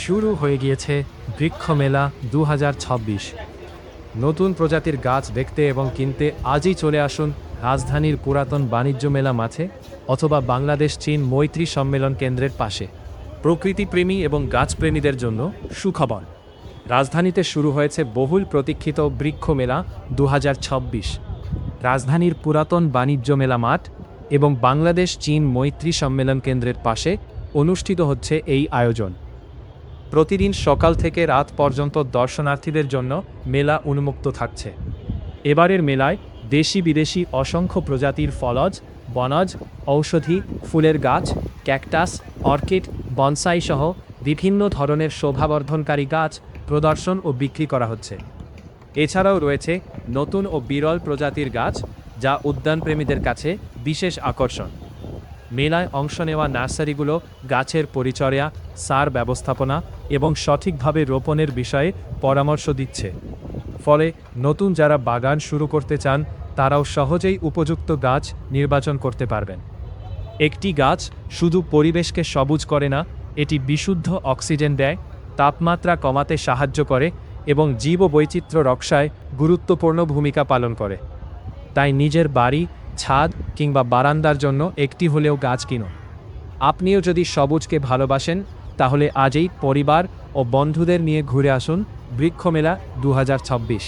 শুরু হয়ে গিয়েছে বৃক্ষ মেলা 2026। নতুন প্রজাতির গাছ দেখতে এবং কিনতে আজই চলে আসুন রাজধানীর পুরাতন বাণিজ্য মেলা মাঠে অথবা বাংলাদেশ চীন মৈত্রী সম্মেলন কেন্দ্রের পাশে। প্রকৃতিপ্রেমী এবং গাছপ্রেমীদের জন্য সুখবর, রাজধানীতে শুরু হয়েছে বহুল প্রতীক্ষিত বৃক্ষ মেলা 2026। রাজধানীর পুরাতন বাণিজ্য মেলা মাঠ এবং বাংলাদেশ চীন মৈত্রী সম্মেলন কেন্দ্রের পাশে অনুষ্ঠিত হচ্ছে এই আয়োজন। প্রতিদিন সকাল থেকে রাত পর্যন্ত দর্শনার্থীদের জন্য মেলা উন্মুক্ত থাকছে। এবারের মেলায় দেশি বিদেশি অসংখ্য প্রজাতির ফলজ, বনজ, ঔষধি, ফুলের গাছ, ক্যাকটাস, অর্কিড, বনসাই সহ বিভিন্ন ধরনের শোভাবর্ধনকারী গাছ প্রদর্শন ও বিক্রি করা হচ্ছে। এছাড়াও রয়েছে নতুন ও বিরল প্রজাতির গাছ, যা উদ্যানপ্রেমীদের কাছে বিশেষ আকর্ষণ। মেলায় অংশ নেওয়া নার্সারিগুলো গাছের পরিচর্যা, সার ব্যবস্থাপনা এবং সঠিকভাবে রোপণের বিষয়ে পরামর্শ দিচ্ছে। ফলে নতুন যারা বাগান শুরু করতে চান তারাও সহজেই উপযুক্ত গাছ নির্বাচন করতে পারবেন। একটি গাছ শুধু পরিবেশকে সবুজ করে না, এটি বিশুদ্ধ অক্সিজেন দেয়, তাপমাত্রা কমাতে সাহায্য করে এবং জীববৈচিত্র্য রক্ষায় গুরুত্বপূর্ণ ভূমিকা পালন করে। তাই নিজের বাড়ি, ছাদ কিংবা বারান্দার জন্য একটি হলেও গাছ কিনুন। আপনিও যদি সবুজকে ভালোবাসেন তাহলে আজই পরিবার ও বন্ধুদের নিয়ে ঘুরে আসুন বৃক্ষ মেলা 2026।